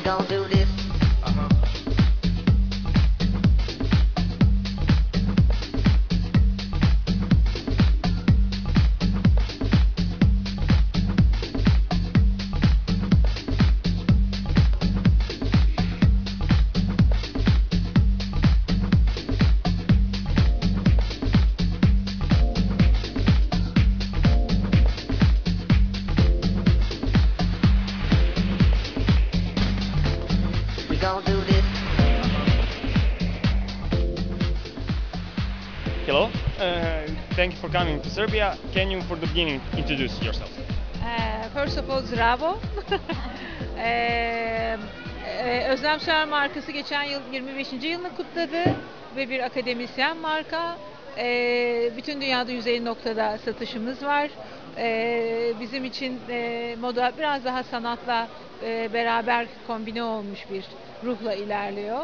gon' do this. Gon' do this. Hello, thank you for coming to Serbia. Can you, for the beginning, introduce yourself? First of all, bravo. Özlem Şahin markası geçen yıl 25. yılını kutladı ve bir akademisyen marka. Bütün dünyada 150 noktada satışımız var. Bizim için moda biraz daha sanatla beraber kombine olmuş bir ruhla ilerliyor.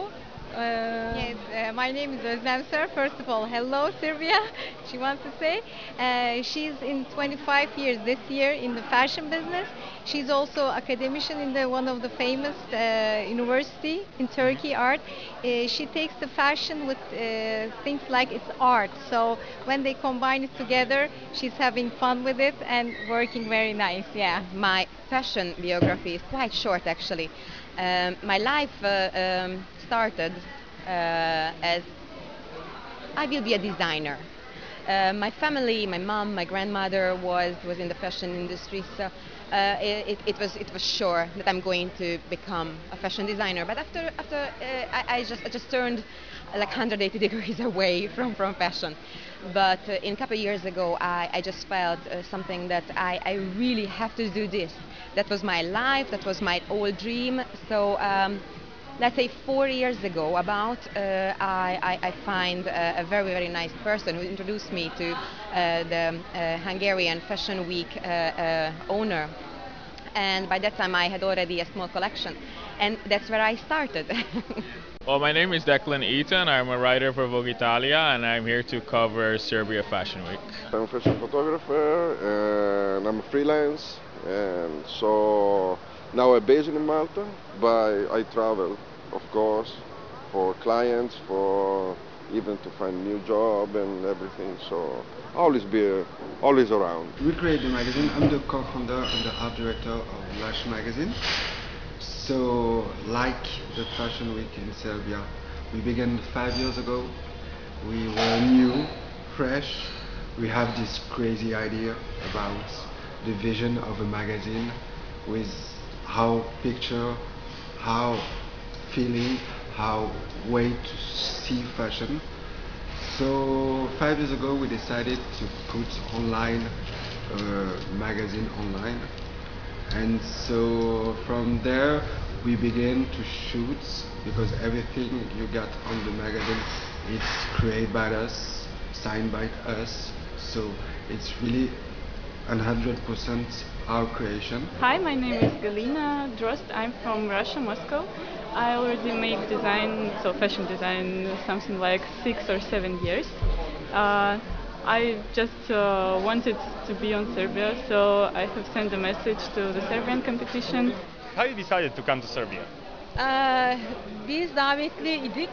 Yes, my name is Özlem sir. First of all, hello Serbia. She wants to say she's in 25 years this year in the fashion business. She's also academician in one of the famous university in Turkey, art. She takes the fashion with things like it's art. So when they combine it together, she's having fun with it and working very nice. Yeah. My fashion biography is quite short actually. My life started as I will be a designer. My family, my mom, my grandmother was in the fashion industry, so it was sure that I'm going to become a fashion designer. But after I just turned like 180 degrees away from fashion. But in a couple of years ago, I just felt something that I really have to do this. That was my life. That was my old dream. So. Let's say 4 years ago, I find a very nice person who introduced me to the Hungarian Fashion Week owner, and by that time I had already a small collection, and that's where I started. Well, my name is Declan Eaton. I'm a writer for Vogue Italia, and I'm here to cover Serbia Fashion Week. I'm a fashion photographer, and I'm a freelance, and so now I'm based in Malta, but I travel, of course, for clients, for even to find a new job and everything. So always around. We create the magazine. I'm the co-founder and the art director of Lash magazine. So, like the Fashion Week in Serbia, we began 5 years ago. We were new, fresh. We have this crazy idea about the vision of a magazine with how picture, how feeling, how way to see fashion. So 5 years ago we decided to put online magazine online, and so from there we began to shoot, because everything you got on the magazine it's created by us, signed by us, so it's really 100% our creation. Hi, my name is Galina Drost. I'm from Russia, Moscow. I already make design, so fashion design, something like 6 or 7 years. I just wanted to be on Serbia, so I have sent a message to the Serbian competition. How you decided to come to Serbia? Biz davetliydik.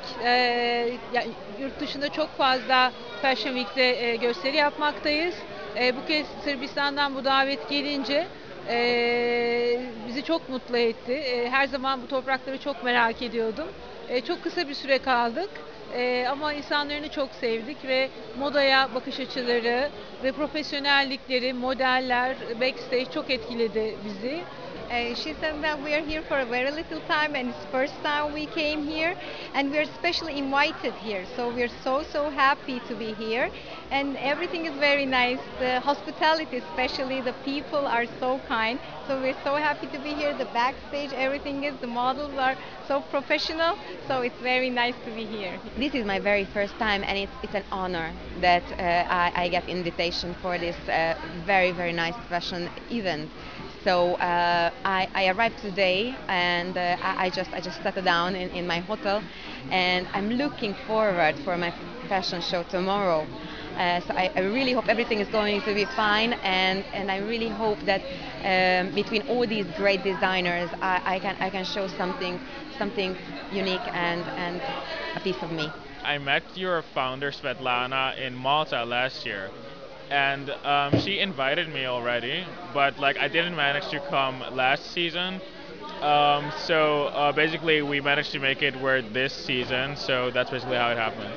Yurt dışında çok fazla Fashion Week'te gösteri yapmaktayız. Bu kez Sırbistan'dan bu davet gelince bizi çok mutlu etti. Her zaman bu toprakları çok merak ediyordum. Çok kısa bir süre kaldık. Ama insanlarını çok sevdik ve modaya bakış açıları ve profesyonellikleri, modeller, backstage çok etkiledi bizi. She said that we are here for a very little time, and it's first time we came here, and we are specially invited here. So we are so happy to be here, and everything is very nice. The hospitality, especially the people, are so kind. So we're so happy to be here. The backstage, everything is. The models are so professional. So it's very nice to be here. This is my very first time, and it's an honor that I get invitation for this very nice fashion event. So I arrived today, and I just settled down in my hotel, and I'm looking forward for my fashion show tomorrow. So I really hope everything is going to be fine, and I really hope that between all these great designers, I can show something unique and a piece of me. I met your founder Svetlana in Malta last year, and she invited me already, but like I didn't manage to come last season. So basically, we managed to make it work this season. So that's basically how it happened.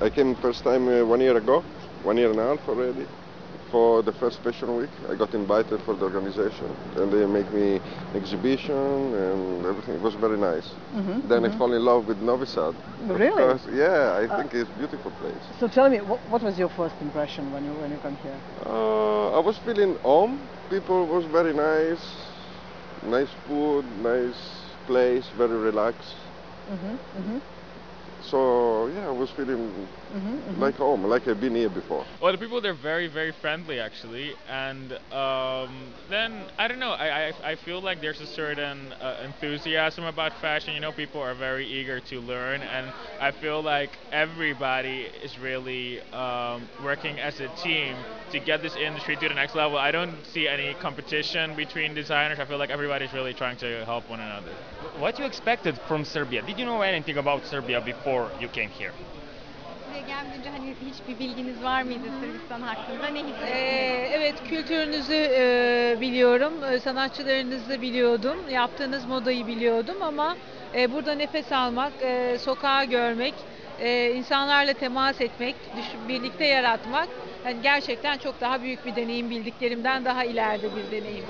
I came first time 1 year ago, 1 year and a half already, for the first fashion week. I got invited for the organization, and they make me exhibition and everything. It was very nice. Then I fall in love with Novi Sad. Really? Because, yeah, I think it's a beautiful place. So tell me, what was your first impression when you come here? I was feeling home. People was very nice, nice food, nice place, very relaxed. So yeah, I was feeling like home, like I've been here before. Well, the people, they're very, very friendly actually, and then I don't know. I feel like there's a certain enthusiasm about fashion. You know, people are very eager to learn, and I feel like everybody is really working as a team to get this industry to the next level. I don't see any competition between designers. I feel like everybody's really trying to help one another. What you expected from Serbia? Did you know anything about Serbia before you came here? Buraya gelmeden önce hani hiçbir bilginiz var mıydı Sırbistan hakkında? Ne hissettiniz? Evet, kültürünüzü biliyorum, sanatçılarınızı biliyordum, yaptığınız modayı biliyordum ama burada nefes almak, sokağı görmek, insanlarla temas etmek, birlikte yaratmak yani gerçekten çok daha büyük bir deneyim, bildiklerimden daha ileride bir deneyim.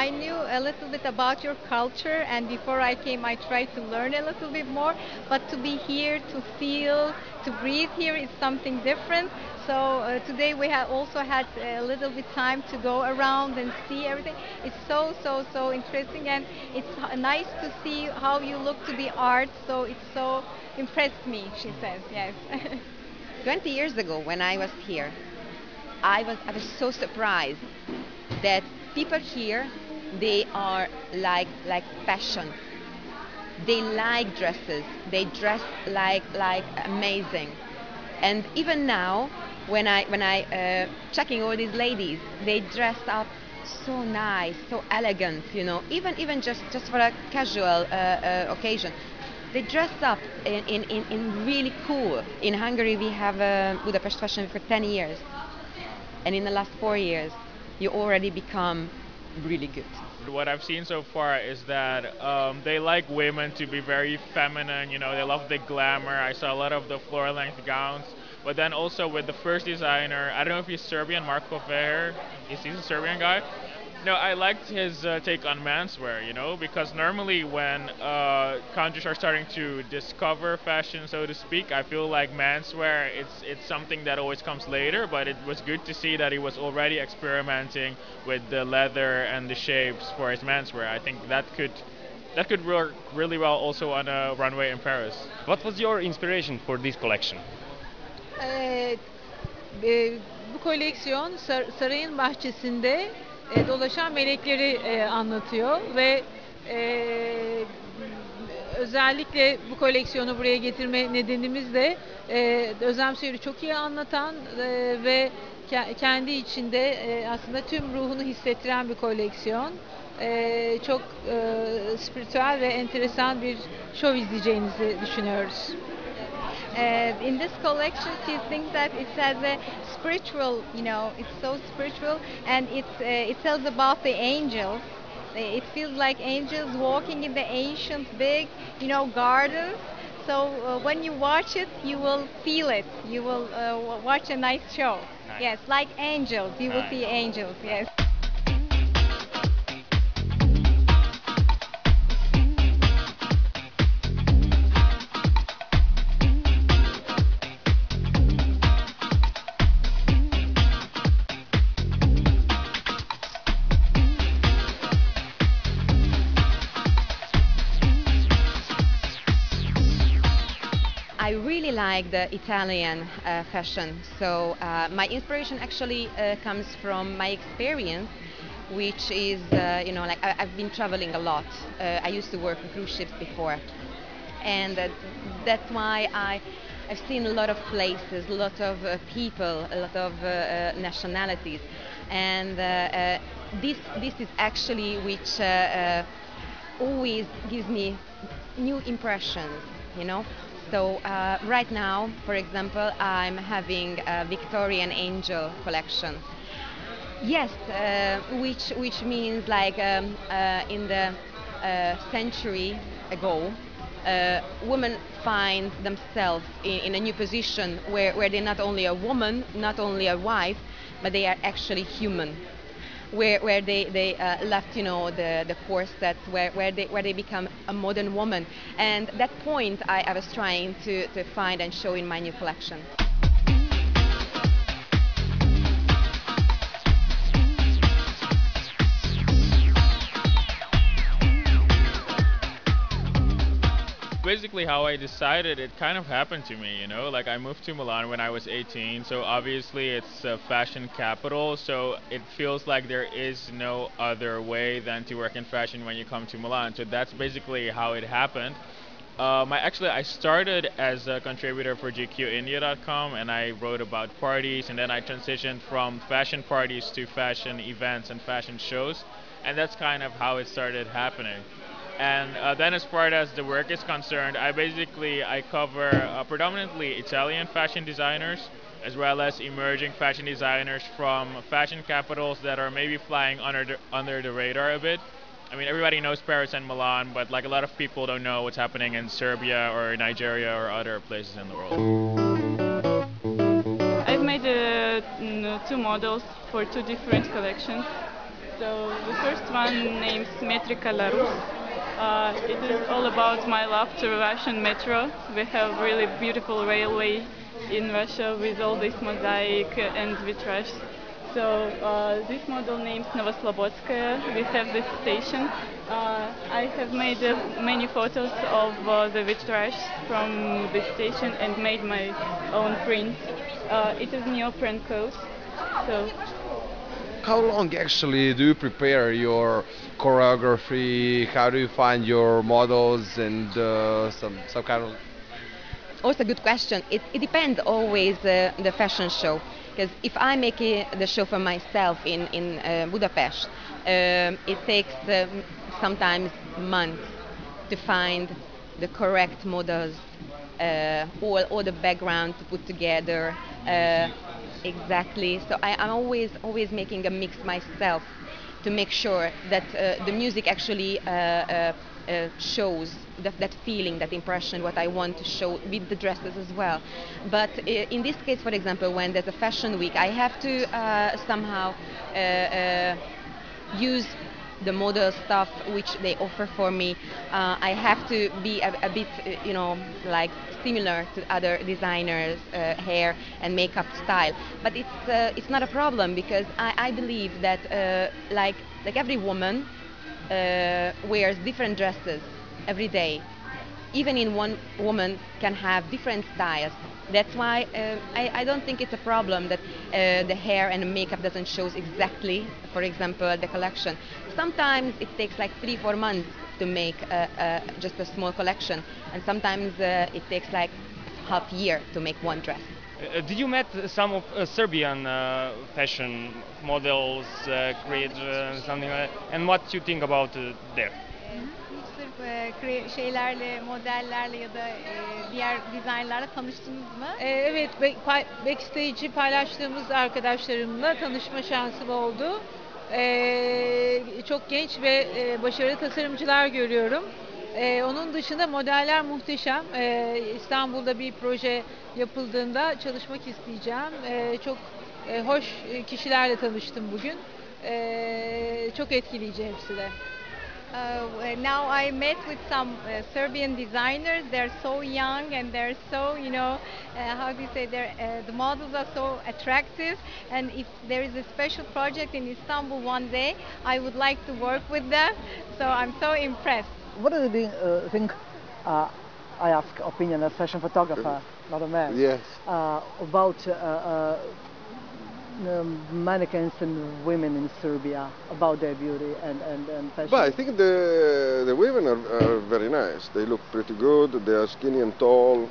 I knew a little bit about your culture, and before I came I tried to learn a little bit more, but to be here, to feel, to breathe here is something different. So today we have also had a little bit time to go around and see everything. It's so interesting, and it's nice to see how you look to the art, so it so impressed me, she says, yes. 20 years ago when I was here, I was so surprised that people here, they are like fashion. They like dresses. They dress like amazing. And even now, when I checking all these ladies, they dress up so nice, so elegant. You know, even just for a casual occasion, they dress up in really cool. In Hungary, we have Budapest Fashion Week for 10 years, and in the last 4 years, you already become really good. What I've seen so far is that they like women to be very feminine, you know, they love the glamour. I saw a lot of the floor-length gowns, but then also with the first designer, I don't know if he's Serbian, Marko Veher, he's a Serbian guy. No, I liked his take on menswear, you know, because normally when countries are starting to discover fashion, so to speak, I feel like menswear, it's something that always comes later, but it was good to see that he was already experimenting with the leather and the shapes for his menswear. I think that could work really well also on a runway in Paris. What was your inspiration for this collection? Bu koleksiyon sarayın bahçesinde dolaşan melekleri anlatıyor ve özellikle bu koleksiyonu buraya getirme nedenimiz de Özlem Seyr'i çok iyi anlatan ve kendi içinde aslında tüm ruhunu hissettiren bir koleksiyon. Çok spiritüel ve enteresan bir şov izleyeceğinizi düşünüyoruz. In this collection, she thinks that it has a spiritual, you know, it's so spiritual, and it tells about the angels. It feels like angels walking in the ancient, big, you know, gardens. So when you watch it, you will feel it. You will watch a nice show. Nice. Yes, like angels. You will Nice. see angels. Yes. really like the Italian fashion. So my inspiration actually comes from my experience, which is, like I've been traveling a lot. I used to work on cruise ships before, and that's why I've seen a lot of places, a lot of people, a lot of nationalities, and this is actually which always gives me new impressions, you know. So right now, for example, I'm having a Victorian Angel collection. Yes, which means like in the century ago, women find themselves in a new position where they're not only a woman, not only a wife, but they are actually human. Where they left, the corset, where they become a modern woman, and that point I was trying to find and show in my new collection. Basically how I decided, it kind of happened to me, like I moved to Milan when I was 18, so obviously it's a fashion capital, so it feels like there is no other way than to work in fashion when you come to Milan. So that's basically how it happened. I started as a contributor for GQindia.com, and I wrote about parties, and then I transitioned from fashion parties to fashion events and fashion shows, and that's kind of how it started happening. And then as far as the work is concerned, I cover predominantly Italian fashion designers, as well as emerging fashion designers from fashion capitals that are maybe flying under the radar a bit. I mean, everybody knows Paris and Milan, but like a lot of people don't know what's happening in Serbia or Nigeria or other places in the world. I've made two models for two different collections. So the first one named Metrica Larus. It is all about my love to Russian metro. We have really beautiful railway in Russia with all this mosaic and vitrage. So this model named Novoslobodskaya. We have this station. I have made many photos of the vitrage from this station and made my own prints. It is neoprene clothes. So how long actually do you prepare your choreography? How do you find your models and some kind of... Also a good question. It depends always the fashion show. Because if I make the show for myself in Budapest, it takes sometimes months to find the correct models, all the background to put together. Exactly. So I'm always making a mix myself to make sure that the music actually shows that feeling, that impression, what I want to show with the dresses as well. But in this case, for example, when there's a fashion week, I have to somehow use the model stuff which they offer for me. I have to be a bit, like similar to other designers' hair and makeup style. But it's not a problem because I believe that like every woman wears different dresses every day. Even in one woman can have different styles. That's why I don't think it's a problem that the hair and the makeup doesn't show exactly, for example, the collection. Sometimes it takes like 3-4 months to make just a small collection, and sometimes it takes like half year to make one dress. Did you met some of Serbian fashion models, create something like that? And what do you think about there? Sırf şeylerle, modellerle ya da diğer dizaynlarla tanıştınız mı? Evet, backstage'i paylaştığımız arkadaşlarımla tanışma şansım oldu. Çok genç ve başarılı tasarımcılar görüyorum. Onun dışında modeller muhteşem. İstanbul'da bir proje yapıldığında çalışmak isteyeceğim. Çok hoş kişilerle tanıştım bugün. Çok etkileyici hepsi de. Now I met with some Serbian designers. They're so young and they're so, how do you say, the models are so attractive. And if there is a special project in Istanbul one day, I would like to work with them. So I'm so impressed. What do you think? I ask opinion as fashion photographer. not a man. Yes. About mannequins and women in Serbia, about their beauty and fashion. But I think the women are very nice. They look pretty good. They are skinny and tall,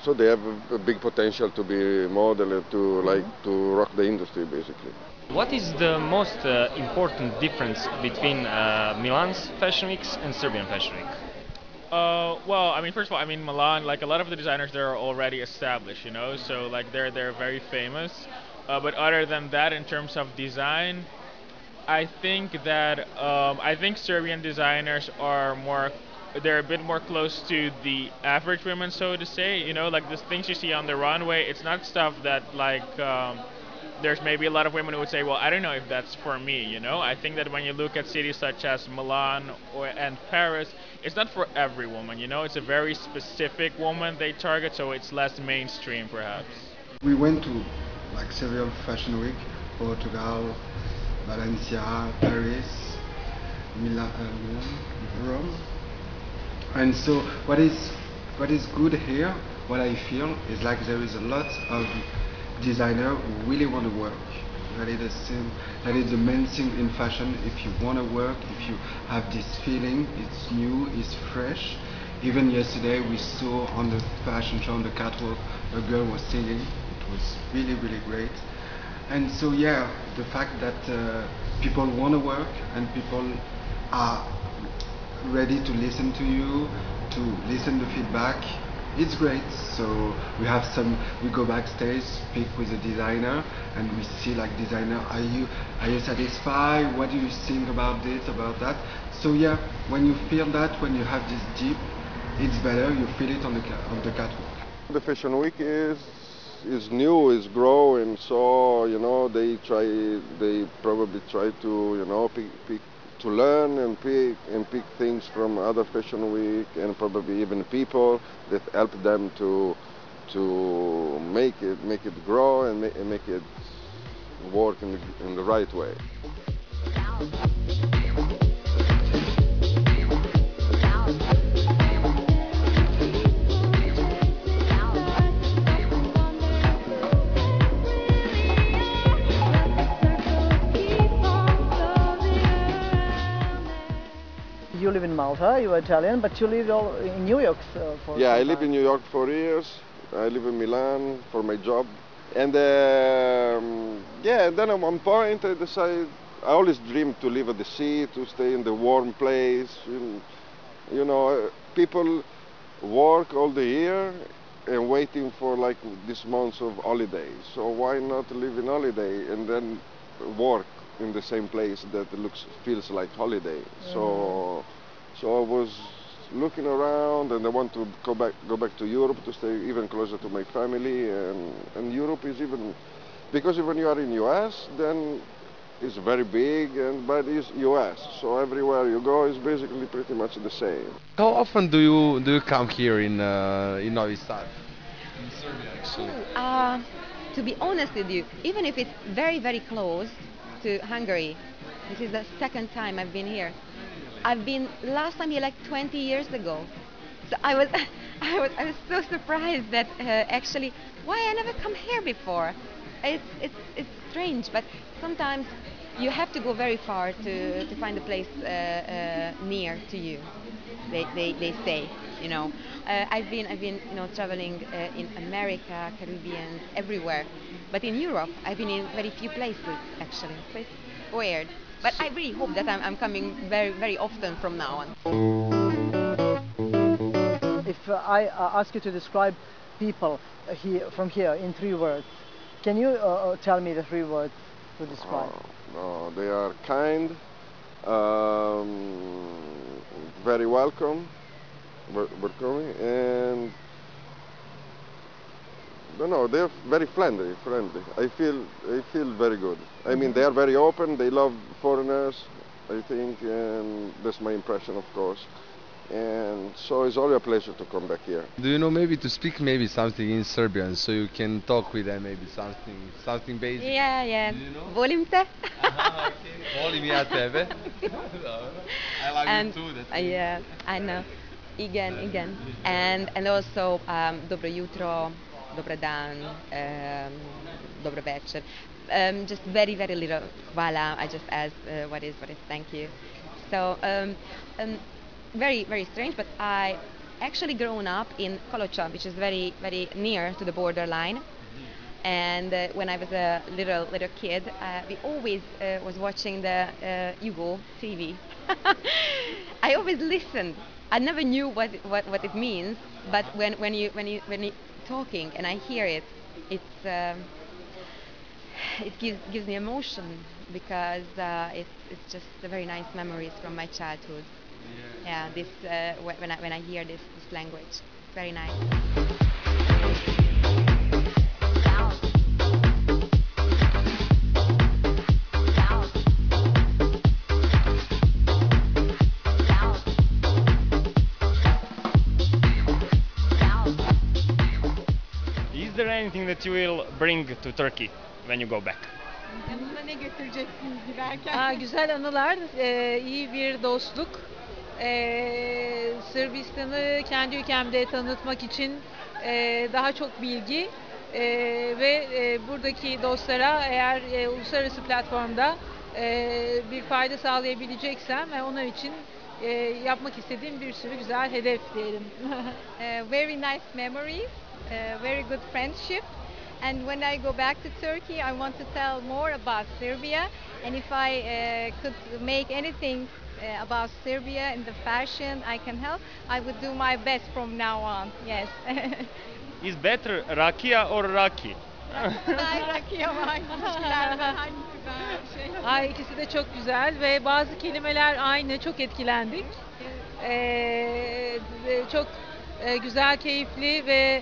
so they have a big potential to be model and to rock the industry basically. What is the most important difference between Milan's Fashion Weeks and Serbian Fashion Week? Well, I mean, first of all, I mean Milan. Like a lot of the designers there are already established, you know. So like they're very famous. But other than that, in terms of design, I think that I think Serbian designers are more. They're a bit more close to the average women, so to say. You know, like the things you see on the runway. It's not stuff that like. There's maybe a lot of women who would say, well, I don't know if that's for me, you know? I think that when you look at cities such as Milan and Paris, it's not for every woman, you know? It's a very specific woman they target, so it's less mainstream, perhaps. We went to like several fashion week, Portugal, Valencia, Paris, Milan, Rome. And so what is good here, what I feel is like there is a lot of designer who really want to work. That is the same. That is the main thing in fashion. If you want to work, if you have this feeling, it's new, it's fresh. Even yesterday we saw on the fashion show on the catwalk a girl was singing. It was really really great. And so yeah, the fact that people want to work and people are ready to listen to you, to listen to feedback. It's great. So we go backstage, speak with the designer, and we see like designer, are you satisfied? What do you think about this, about that? So yeah, when you feel that, when you have this deep, it's better. You feel it on the catwalk. The fashion week is new, is growing, so you know they probably try to pick to learn and pick things from other fashion week and probably even people that help them to make it grow and make it work in the right way. You live in Malta, you are Italian, but you live in New York for Yeah, some I live time. in New York for years. I live in Milan for my job. And yeah, and then at one point I decided, I always dreamed to live at the sea, to stay in the warm place. You know, people work all the year and waiting for like this month of holiday. So why not live in holiday and then work in the same place that feels like holiday? So I was looking around and I want to go back to Europe to stay even closer to my family, and Europe is even, because when you are in US then it's very big, but it's US, so everywhere you go is basically pretty much the same. How often do you come here in Novi Sad? In Serbia, actually. To be honest with you, even if it's very, very close to Hungary, this is the second time I've been here. I've been last time here like 20 years ago. So I was so surprised that actually why I never come here before. It's strange, but sometimes you have to go very far to find a place near to you. They say, you know. I've been traveling in America, Caribbean, everywhere, but in Europe I've been in very few places actually. So it's weird, but I really hope that I'm coming very very often from now on. If I ask you to describe people from here in 3 words, can you tell me the 3 words to describe? No, they are kind, very welcome, and no, they're very friendly. I feel very good. I mean, they are very open. They love foreigners, I think, and that's my impression, of course. And so it's always a pleasure to come back here. Do you know maybe to speak maybe something in Serbian so you can talk with them, maybe something basic? Yeah. Do you know? Volim te. Volim ja tebe. I like And you too. That's yeah, I know. Igen. And also dobro jutro, dobar dan, dobro večer. Just very little hvala. I just asked what is thank you. So very strange, but I actually grown up in Kolocha, which is very near to the borderline. And when I was a little kid, we always was watching the Yugo TV. I always listened. I never knew what it means, but when you talking and I hear it, it gives me emotion because it's just the very nice memories from my childhood. Yeah, this when I hear this language, it's very nice. Is there anything that you will bring to Turkey when you go back? Yanında ne götüreceksiniz giderken? Güzel anılar, iyi bir dostluk. Sırbistan'ı kendi ülkemde tanıtmak için daha çok bilgi ve buradaki dostlara eğer uluslararası platformda bir fayda sağlayabileceksem onlar için yapmak istediğim bir sürü güzel hedef diyelim. Very nice memories, very good friendship. And when I go back to Turkey, I want to tell more about Serbia. And if I could make anything about Serbia in the fashion I can help, I would do my best from now on. Yes. Is better rakia or raki? Rakia var. Hangisi daha şey? İkisi de çok güzel ve bazı kelimeler aynı, çok etkilendik. Çok güzel, keyifli ve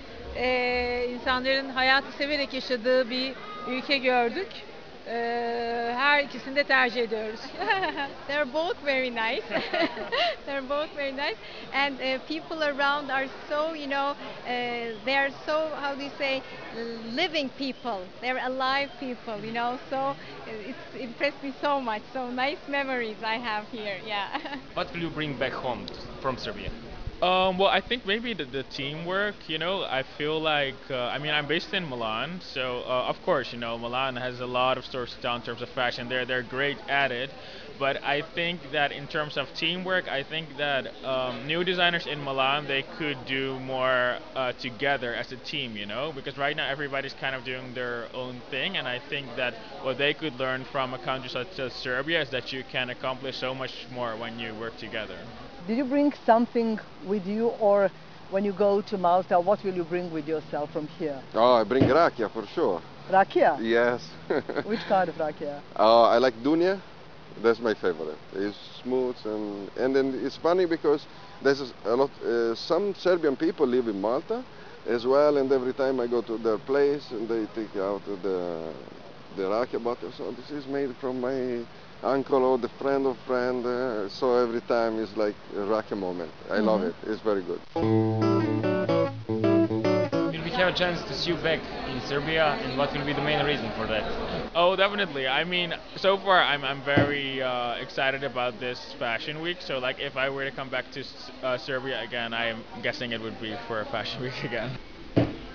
insanların hayatı severek yaşadığı bir ülke gördük. Her ikisini de tercih ediyoruz. They're both very nice. They're both very nice, and people around are so, they are so, how do you say, living people. They're alive people, So it's impressed me so much. So nice memories I have here. Yeah. What will you bring back home from Serbia? Well, I think maybe the teamwork, I feel like, I'm based in Milan, so of course, Milan has a lot of stores down in terms of fashion. They're great at it, but I think that in terms of teamwork, I think that new designers in Milan, they could do more together as a team, because right now everybody's kind of doing their own thing, and I think that what they could learn from a country such as Serbia is that you can accomplish so much more when you work together. Did you bring something with you, or when you go to Malta, what will you bring with yourself from here? Oh, I bring rakia for sure. Rakia? Yes. Which kind of rakia? I like dunya. That's my favorite. It's smooth and then it's funny because there's a lot. Some Serbian people live in Malta as well, and every time I go to their place, and they take out the rakia bottle. So this is made from my uncle or the friend of friend. So every time is like a rakia moment. I love it. It's very good. Will we have a chance to see you back in Serbia, and what will be the main reason for that? Oh, definitely. So far I'm very excited about this fashion week. So like if I were to come back to Serbia again, I'm guessing it would be for a fashion week again.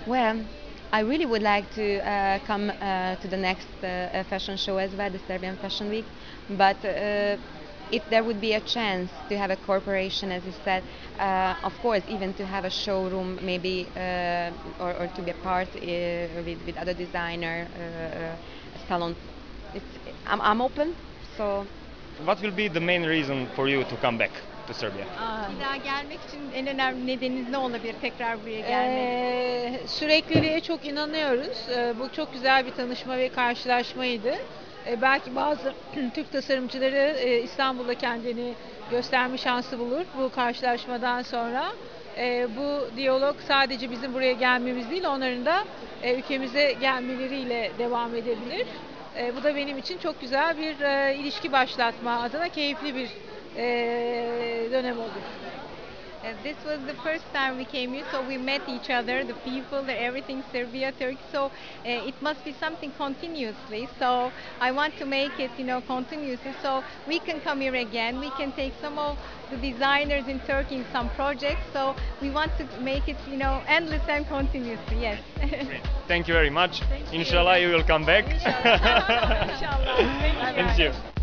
Well, I really would like to come to the next fashion show as well, the Serbian Fashion Week. But if there would be a chance to have a corporation, as you said, of course, even to have a showroom, maybe, or to be a part with other designer salon, I'm open. So. What will be the main reason for you to come back to Serbia? Bir daha gelmek için en önemli nedeniniz ne olabilir tekrar buraya gelmek? Sürekliliğe çok inanıyoruz. Bu çok güzel bir tanışma ve karşılaşmaydı. Belki bazı Türk tasarımcıları İstanbul'da kendini gösterme şansı bulur bu karşılaşmadan sonra. Bu diyalog sadece bizim buraya gelmemiz değil, onların da ülkemize gelmeleriyle devam edebilir. Bu da benim için çok güzel bir ilişki başlatma adına keyifli bir dönem olur. This was the first time we came here, so we met each other, the people, everything, Serbia, Turkey. So it must be something continuously. So I want to make it, continuously. So we can come here again. We can take some of the designers in Turkey in some projects. So we want to make it, endless and continuously. Yes. Great. Thank you very much. Thank you. Inshallah, you will come back. Inshallah. Inshallah. Thank you. Thank you.